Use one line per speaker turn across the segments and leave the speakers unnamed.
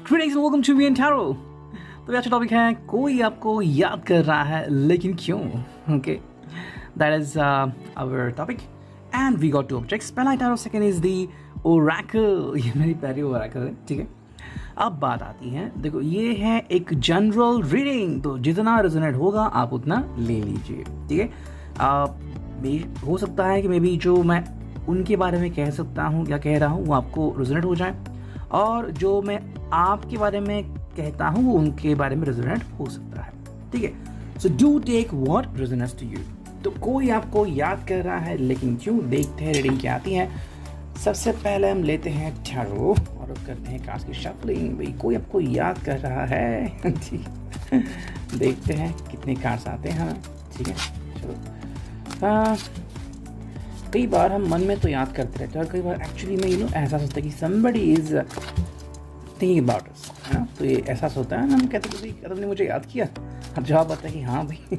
Greetings and welcome to me and Taro. तो आज का टॉपिक है कोई आपको याद कर रहा है लेकिन क्यों. Okay, that is our topic and we got two objects. पहला है Taro, second is the oracle. ये मेरी पहली oracle है, ठीक है. अब बात आती है, देखो ये है एक जनरल रीडिंग, तो जितना रेजोनेट होगा आप उतना ले लीजिए, ठीक है. हो सकता है कि मे बी जो मैं उनके बारे में कह सकता हूँ या कह रहा हूँ वो आपको रेजोनेट हो जाए, और जो मैं आपके बारे में कहता हूँ वो उनके बारे में रेजोनेट हो सकता है, ठीक है. So do take what resonates to you. तो कोई आपको याद कर रहा है लेकिन क्यों, देखते हैं रीडिंग क्या आती है. सबसे पहले हम लेते हैं टैरो और करते हैं कार्ड्स की शफलिंग. भाई कोई आपको याद कर रहा है, ठीक. देखते हैं कितने कार्ड्स आते हैं, ठीक है. चलो, कई बार हम मन में तो याद करते रहते हैं और कई बार एक्चुअली में एहसास होता है कि somebody is thinking about us, है ना. तो ये एहसास होता है ना, हम कहते हैं कि तुमने मुझे याद किया, अब जवाब आता है कि हाँ भाई.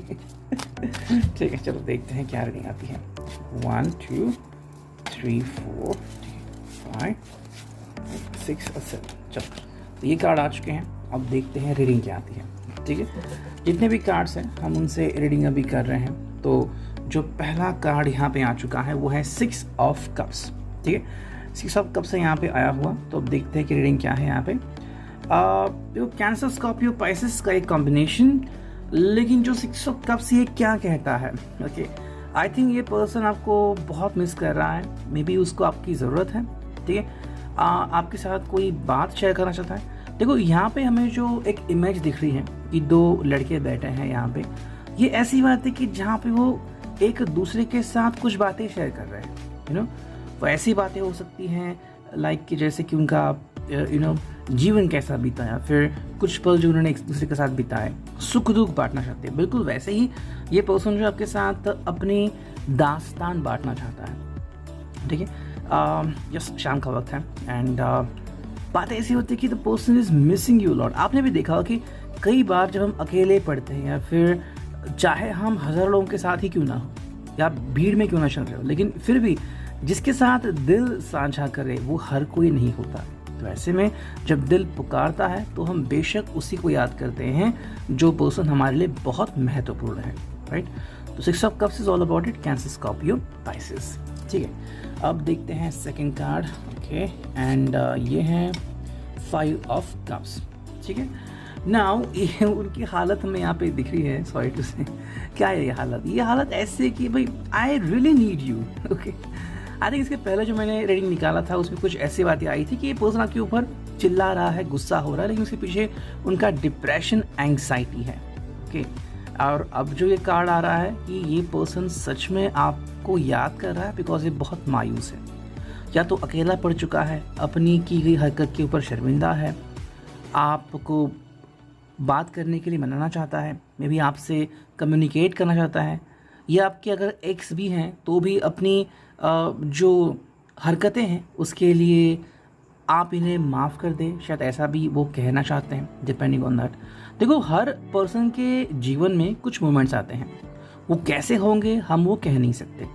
ठीक है, चलो देखते हैं क्या रीडिंग आती है. 1 2 3 4 5 6 और 7. चलो, तो ये कार्ड आ चुके हैं. अब देखते हैं रीडिंग क्या आती है, ठीक है. जितने भी कार्ड्स हैं हम उनसे रीडिंग अभी कर रहे हैं. तो जो पहला कार्ड यहाँ पे आ चुका है वो है 6 ऑफ कप्स, ठीक है. 6 ऑफ कप्स है यहाँ पे आया हुआ. तो अब देखते हैं कि रीडिंग क्या है यहाँ पे. कैंसर, स्कॉर्पियो, पाइसेस का एक कॉम्बिनेशन. लेकिन जो 6 ऑफ कप्स ये क्या कहता है, ओके. आई थिंक ये पर्सन आपको बहुत मिस कर रहा है, मे बी उसको आपकी ज़रूरत है, ठीक है. आपके साथ कोई बात शेयर करना चाहता है. देखो यहाँ पे हमें जो एक इमेज दिख रही है कि 2 लड़के बैठे हैं यहाँ पे. ये ऐसी बात है कि जहाँ पे वो एक दूसरे के साथ कुछ बातें शेयर कर रहे हैं, वो ऐसी बातें हो सकती हैं लाइक कि जैसे कि उनका जीवन कैसा बीता, या फिर कुछ पल जो उन्होंने एक दूसरे के साथ बिताए, सुख दुख बांटना चाहते हैं. बिल्कुल वैसे ही ये पर्सन जो आपके साथ अपनी दास्तान बांटना चाहता है, ठीक है. जस्ट शाम का वक्त है एंड बात ऐसी होती है कि the person is missing you lot. आपने भी देखा हो कि कई बार जब हम अकेले पढ़ते हैं या फिर चाहे हम हज़ारों लोगों के साथ ही क्यों ना हो या भीड़ में क्यों ना चल रहे हो, लेकिन फिर भी जिसके साथ दिल साझा करे वो हर कोई नहीं होता. तो ऐसे में जब दिल पुकारता है तो हम बेशक उसी को याद करते हैं जो पर्सन हमारे लिए बहुत महत्वपूर्ण है, राइट. तो 6 of cups is all about it, cancer, Scorpio, Pisces, ठीक है. अब देखते हैं सेकंड कार्ड, ओके. एंड ये है 5 ऑफ कप्स, ठीक है. नाउ ये उनकी हालत हमें यहाँ पे दिख रही है, सॉरी टू से. क्या है ये हालत? ये हालत ऐसे कि भाई I really need you, okay. I think इसके पहले जो मैंने रीडिंग निकाला था उसमें कुछ ऐसी बातें आई थी कि ये पर्सन आपके ऊपर चिल्ला रहा है, गुस्सा हो रहा है, लेकिन उसके पीछे उनका डिप्रेशन, एंग्जाइटी है, ओके. और अब जो ये कार्ड आ रहा है कि ये पर्सन सच में आपको याद कर रहा है बिकॉज ये बहुत मायूस है, या तो अकेला पड़ चुका है, अपनी की गई हरकत के ऊपर शर्मिंदा है, आपको बात करने के लिए मनाना चाहता है, मे बी आपसे कम्युनिकेट करना चाहता है, या आपके अगर एक्स भी हैं तो भी अपनी जो हरकतें हैं उसके लिए आप इन्हें माफ़ कर दें, शायद ऐसा भी वो कहना चाहते हैं, डिपेंडिंग ऑन दैट. देखो हर पर्सन के जीवन में कुछ मोमेंट्स आते हैं, वो कैसे होंगे हम वो कह नहीं सकते,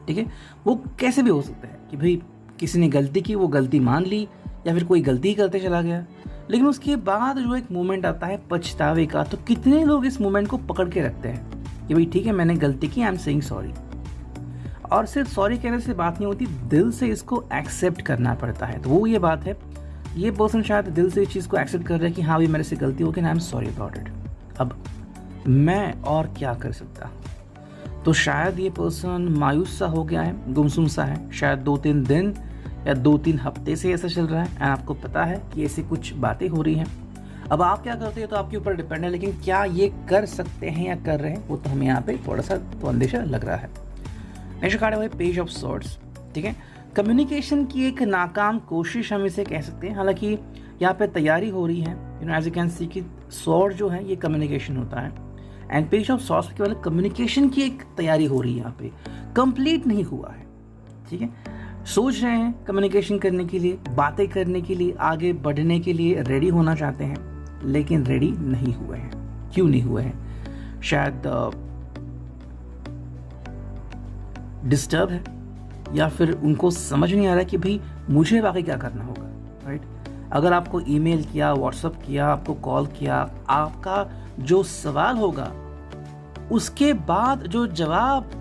ठीक है. वो कैसे भी हो सकता है कि भाई किसी ने गलती की, वो गलती मान ली, या फिर कोई गलती करते चला गया, लेकिन उसके बाद जो एक मोमेंट आता है पछतावे का, तो कितने लोग इस मोमेंट को पकड़ के रखते हैं कि भाई ठीक है मैंने गलती की, आई एम सेइंग सॉरी. और सिर्फ सॉरी कहने से बात नहीं होती, दिल से इसको एक्सेप्ट करना पड़ता है. तो वो ये बात है, ये पर्सन शायद दिल से इस चीज़ को एक्सेप्ट कर रहा है कि हाँ भाई मेरे से गलती हो गई, I am sorry about it. अब मैं और क्या कर सकता. तो शायद ये पर्सन मायूस सा हो गया है, गुमसुम सा है, शायद 2-3 दिन या 2-3 हफ्ते से ऐसा चल रहा है एंड आपको पता है कि ऐसी कुछ बातें हो रही हैं. अब आप क्या करते हो तो आपके ऊपर डिपेंड है, लेकिन क्या ये कर सकते हैं या कर रहे हैं वो तो हमें यहाँ पे थोड़ा सा तो अंदेशा लग रहा है. नेक्स्ट कार्ड है पेज ऑफ सॉर्ड्स, ठीक है. कम्युनिकेशन की एक नाकाम कोशिश हम इसे कह सकते हैं. हालांकि यहाँ पे तैयारी हो रही है, एज यू कैन सी कि सॉर्ड जो है ये कम्युनिकेशन होता है, एंड पेज ऑफ सॉर्ड्स के वाले कम्युनिकेशन की एक तैयारी हो रही है, यहाँ पे कंप्लीट नहीं हुआ है, ठीक है. सोच रहे हैं कम्युनिकेशन करने के लिए, बातें करने के लिए, आगे बढ़ने के लिए रेडी होना चाहते हैं, लेकिन रेडी नहीं हुए हैं. क्यों नहीं हुए हैं? शायद डिस्टर्ब है, या फिर उनको समझ नहीं आ रहा कि भाई मुझे बाकी क्या करना होगा, राइट. अगर आपको ईमेल किया, व्हाट्सअप किया, आपको कॉल किया, आपका जो सवाल होगा उसके बाद जो जवाब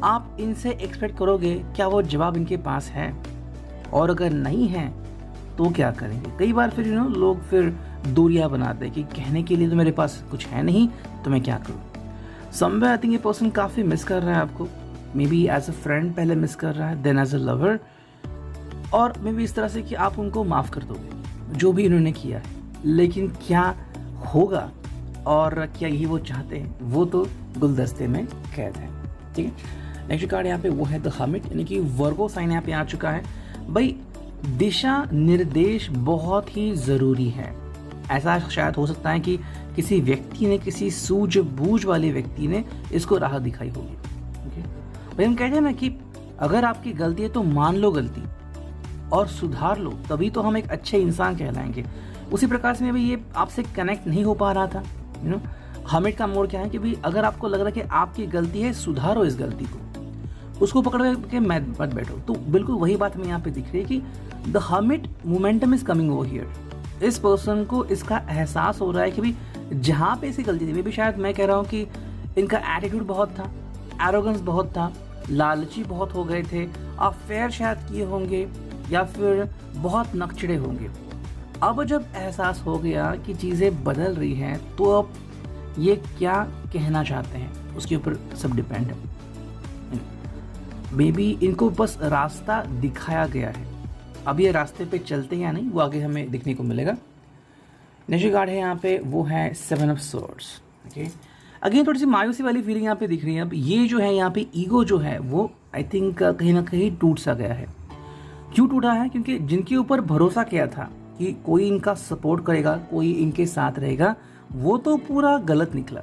आप इनसे एक्सपेक्ट करोगे, क्या वो जवाब इनके पास है? और अगर नहीं है तो क्या करेंगे? कई बार फिर लोग फिर दूरियां बनाते हैं कि कहने के लिए तो मेरे पास कुछ है नहीं, तो मैं क्या करूँ। समवेयर आई थिंक ये पर्सन काफ़ी मिस कर रहा है आपको, maybe as a friend पहले मिस कर रहा है, देन एज अ लवर, और मे बी इस तरह से कि आप उनको माफ़ कर दोगे जो भी इन्होंने किया है। लेकिन क्या होगा और क्या यही वो चाहते हैं, वो तो गुलदस्ते में कैद है। ठीक है, नेक्स्ट कार्ड यहाँ पे वो है द हर्मिट, यानी कि वर्गो साइन यहाँ पे आ चुका है। भाई दिशा निर्देश बहुत ही ज़रूरी है। ऐसा शायद हो सकता है कि किसी व्यक्ति ने, किसी सूझबूझ वाले व्यक्ति ने इसको राह दिखाई होगी। ओके, भाई हम कहते हैं ना कि अगर आपकी गलती है तो मान लो गलती और सुधार लो, तभी तो हम एक अच्छे इंसान कहलाएंगे। उसी प्रकार से भाई ये आपसे कनेक्ट नहीं हो पा रहा था। हर्मिट का मोड़ क्या है कि भाई अगर आपको लग रहा है कि आपकी गलती है, सुधारो इस गलती को, उसको पकड़ के मत बैठो। तो बिल्कुल वही बात हमें यहाँ पे दिख रही है कि the hermit momentum is coming over here. इस पर्सन को इसका एहसास हो रहा है कि भाई जहाँ पे इसी गलती थी, भी शायद मैं कह रहा हूँ कि इनका एटीट्यूड बहुत था, एरोगेंस बहुत था, लालची बहुत हो गए थे, अफेयर शायद किए होंगे या फिर बहुत नकचड़े होंगे। अब जब एहसास हो गया कि चीज़ें बदल रही हैं, तो अब ये क्या कहना चाहते हैं उसके ऊपर सब डिपेंड है। बेबी इनको बस रास्ता दिखाया गया है, अब ये रास्ते पे चलते हैं या नहीं वो आगे हमें देखने को मिलेगा। नेक्स्ट कार्ड है यहाँ पे वो है 7 ऑफ सोर्ड्स। ओके, अगेन थोड़ी सी मायूसी वाली फीलिंग यहाँ पे दिख रही है। अब ये जो है यहाँ पे ईगो जो है वो आई थिंक कहीं ना कहीं टूट सा गया है। क्यों टूटा है? क्योंकि जिनके ऊपर भरोसा किया था कि कोई इनका सपोर्ट करेगा, कोई इनके साथ रहेगा, वो तो पूरा गलत निकला।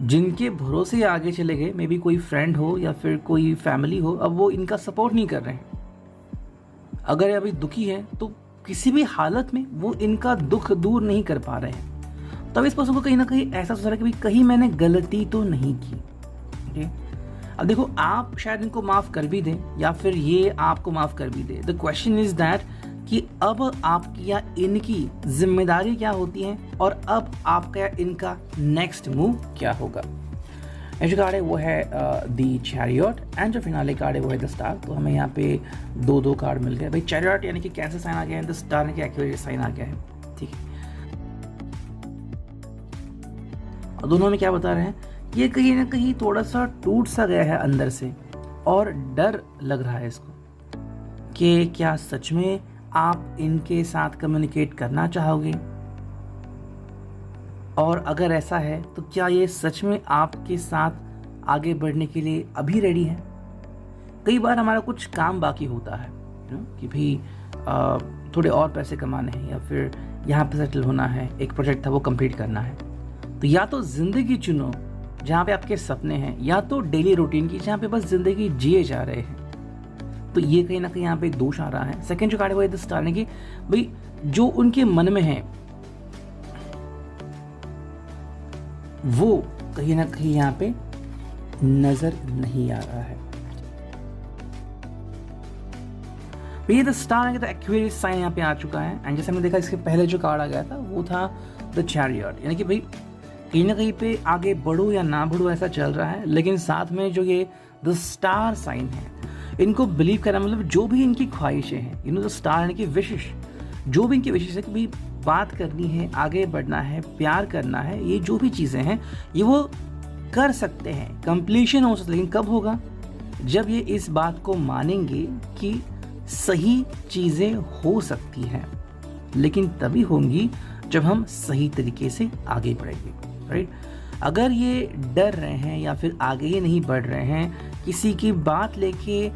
जिनके भरोसे आगे चले गए, मे बी कोई फ्रेंड हो या फिर कोई फैमिली हो, अब वो इनका सपोर्ट नहीं कर रहे हैं। अगर अभी दुखी है तो किसी भी हालत में वो इनका दुख दूर नहीं कर पा रहे हैं। तब इस पर्सन को कहीं ना कहीं एहसास हो रहा है कि भाई कहीं मैंने गलती तो नहीं की। ओके, अब देखो आप शायद इनको माफ कर भी दें या फिर ये आपको माफ कर भी दे। द क्वेश्चन इज दैट कि अब आपकी या इनकी जिम्मेदारी क्या होती है और अब आपका या इनका नेक्स्ट मूव क्या होगा। नेक्स्ट कार्ड है वो है द चैरियट एंड जो फिनाले कार्ड है वो है द स्टार। तो हमें यहाँ पे दो कार्ड मिल गए। भाई चैरियट यानी कि कैंसर साइन आ गया है, द स्टार यानी कि एक्वेरियस साइन आ गया है। ठीक है, और दोनों में क्या बता रहे हैं, ये कहीं ना कहीं थोड़ा सा टूट सा गया है अंदर से और डर लग रहा है इसको कि क्या सच में आप इनके साथ कम्युनिकेट करना चाहोगे, और अगर ऐसा है तो क्या ये सच में आपके साथ आगे बढ़ने के लिए अभी रेडी है। कई बार हमारा कुछ काम बाकी होता है कि भाई थोड़े और पैसे कमाने हैं या फिर यहाँ पे सेटल होना है, एक प्रोजेक्ट था वो कंप्लीट करना है। तो या तो ज़िंदगी चुनो जहाँ पे आपके सपने हैं, या तो डेली रूटीन की जहाँ पे बस ज़िंदगी जिए जा रहे हैं। तो ये कहीं ना कहीं यहाँ पे दोष आ रहा है। सेकंड जो कार्ड है वो है स्टार, की भाई जो उनके मन में है वो कहीं ना कहीं यहाँ पे नजर नहीं आ रहा है। ये द स्टार है तो एक्वेरियस साइन यहाँ पे आ चुका है। एंड जैसे हमने देखा इसके पहले जो कार्ड आ गया था वो था द चैरियट, यानी कि भाई कहीं ना कहीं पे आगे बढ़ो या ना बढ़ो ऐसा चल रहा है। लेकिन साथ में जो ये द स्टार साइन है, इनको बिलीव करना, मतलब जो भी इनकी ख्वाहिशें हैं, द स्टार यानी कि विशेष, जो भी इनकी विशेष है कि भाई बात करनी है, आगे बढ़ना है, प्यार करना है, ये जो भी चीज़ें हैं ये वो कर सकते हैं, कंप्लीशन हो सकता है। लेकिन कब होगा? जब ये इस बात को मानेंगे कि सही चीज़ें हो सकती हैं, लेकिन तभी होंगी जब हम सही तरीके से आगे बढ़ेंगे, राइट। अगर ये डर रहे हैं या फिर आगे ये नहीं बढ़ रहे हैं, किसी की बात लेके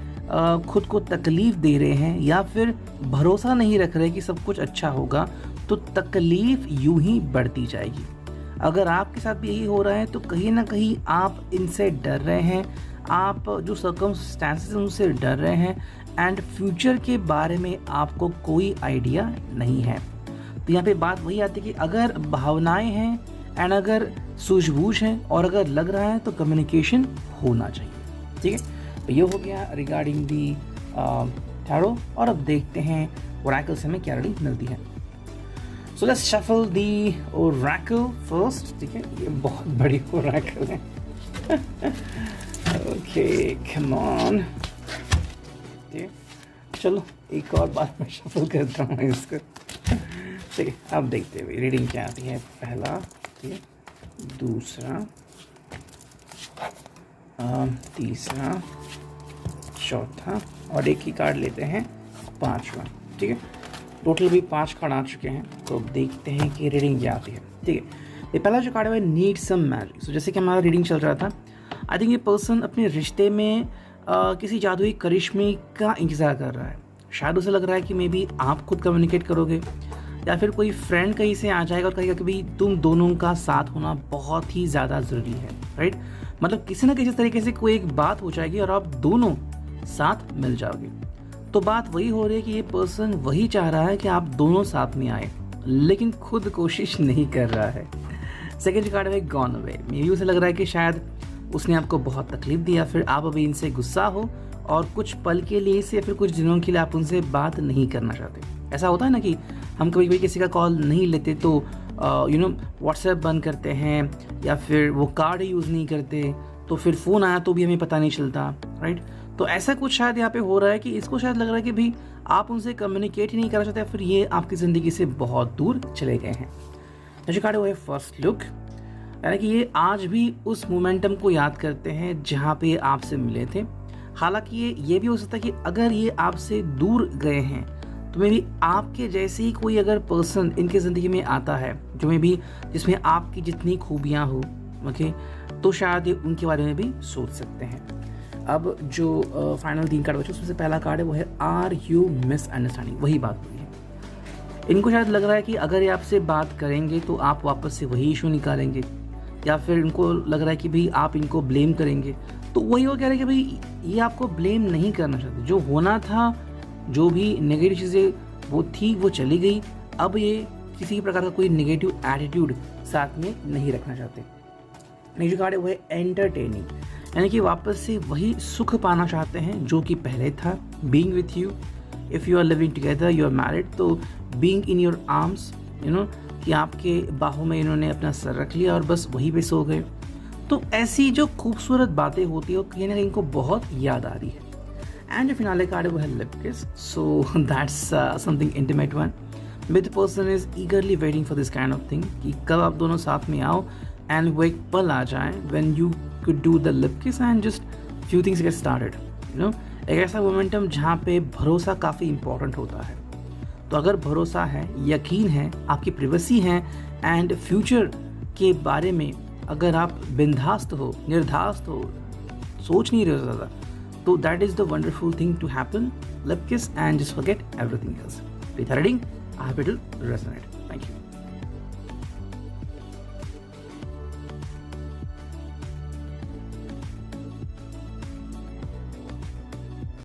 खुद को तकलीफ दे रहे हैं या फिर भरोसा नहीं रख रहे कि सब कुछ अच्छा होगा, तो तकलीफ यूं ही बढ़ती जाएगी। अगर आपके साथ भी यही हो रहा है तो कहीं ना कहीं आप इनसे डर रहे हैं, आप जो सर्कमस्टेंसेस उनसे डर रहे हैं, एंड फ्यूचर के बारे में आपको कोई आइडिया नहीं है। तो यहाँ पे बात वही आती है कि अगर भावनाएं हैं एंड अगर सूझबूझ है और अगर लग रहा है तो कम्युनिकेशन होना चाहिए। ठीक है, तो ये हो गया रिगार्डिंग दी टैरो और अब देखते हैं ओरेकल से हमें क्या रीडिंग मिलती है। So let's shuffle the Oracle first. ठीक है, ये बहुत बड़ी ओरेकल है। ओके कम ऑन, चलो एक और बार मैं शफल करता हूँ इसको। ठीक है, अब देखते हुए रीडिंग क्या आती है। पहला, ठीक है, दूसरा, तीसरा, चौथा और एक ही कार्ड लेते हैं, पांचवा। ठीक है, टोटल भी 5 कार्ड आ चुके हैं। तो अब देखते हैं कि रीडिंग क्या आती है। ठीक है, ये पहला जो कार्ड है नीड सम मैजिक। सो जैसे कि हमारा रीडिंग चल रहा था, आई थिंक ये पर्सन अपने रिश्ते में किसी जादुई करिश्मे का इंतज़ार कर रहा है। शायद उसे लग रहा है कि मे बी आप खुद कम्युनिकेट करोगे या फिर कोई फ्रेंड कहीं से आ जाएगा और कहेगा कि भाई तुम दोनों का साथ होना बहुत ही ज़्यादा ज़रूरी है, राइट। मतलब किसी ना किसी तरीके से कोई एक बात हो जाएगी और आप दोनों साथ मिल जाओगे। तो बात वही हो रही है कि ये पर्सन वही चाह रहा है कि आप दोनों साथ में आए, लेकिन खुद कोशिश नहीं कर रहा है। सेकेंड कार्ड है गॉन अवे। मे बी उसे लग रहा है कि शायद उसने आपको बहुत तकलीफ दी या फिर आप अभी इनसे गुस्सा हो और कुछ पल के लिए से या फिर कुछ दिनों के लिए आप उनसे बात नहीं करना चाहते। ऐसा होता है ना कि हम कभी कभी किसी का कॉल नहीं लेते तो व्हाट्सएप बंद करते हैं या फिर वो कार्ड यूज़ नहीं करते, तो फिर फ़ोन आया तो भी हमें पता नहीं चलता, राइट। तो ऐसा कुछ शायद यहाँ पे हो रहा है कि इसको शायद लग रहा है कि भाई आप उनसे कम्युनिकेट ही नहीं करना चाहते, फिर ये आपकी ज़िंदगी से बहुत दूर चले गए हैं। जो कार्ड वो है फर्स्ट लुक, यानी कि ये आज भी उस मोमेंटम को याद करते हैं जहाँ पे आपसे मिले थे। हालांकि ये भी हो सकता है कि अगर ये आपसे दूर गए हैं तो मे भी आपके जैसे ही कोई अगर पर्सन इनके ज़िंदगी में आता है जो मे भी जिसमें आपकी जितनी खूबियाँ हो, ओके, तो शायद ये उनके बारे में भी सोच सकते हैं। अब जो फाइनल 3 कार्ड बचे उसमें से पहला कार्ड है वो है आर यू मिसअंडरस्टैंडिंग। वही बात हुई है, इनको शायद लग रहा है कि अगर ये आपसे बात करेंगे तो आप वापस से वही इशू निकालेंगे या फिर इनको लग रहा है कि भाई आप इनको ब्लेम करेंगे। तो वही वो कह रहे हैं कि भाई ये आपको ब्लेम नहीं करना चाहते, जो होना था, जो भी नेगेटिव चीज़ें वो थी वो चली गई। अब ये किसी प्रकार का कोई नेगेटिव एटीट्यूड साथ में नहीं रखना चाहते। नेक्स्ट कार्ड है वो है एंटरटेनिंग, यानी कि वापस से वही सुख पाना चाहते हैं जो कि पहले था। Being with you, if you are living together, you are married, तो बीइंग इन योर आर्म्स, कि आपके बाहों में इन्होंने अपना सर रख लिया और बस वहीं पे सो गए। तो ऐसी जो खूबसूरत बातें होती है वो कहीं ना कहीं इनको बहुत याद आ रही है। एंड जो फिनाले कार्ड है वो है लिप किस। So that's something intimate one, with person is ईगरली waiting for this kind of thing कि कब आप दोनों साथ में आओ एंड वो एक पल आ जाए when you could do the lip kiss and just few things get started. एक ऐसा मोमेंटम जहाँ पे भरोसा काफ़ी इंपॉर्टेंट होता है। तो अगर भरोसा है, यकीन है, आपकी प्रिवेसी है एंड फ्यूचर के बारे में अगर आप बिंदास्त हो, निर्धास्त हो, सोच नहीं रहे हो ज़्यादा, तो that is the wonderful thing to happen. Lip kiss and just forget everything else. With reading I have to resonate.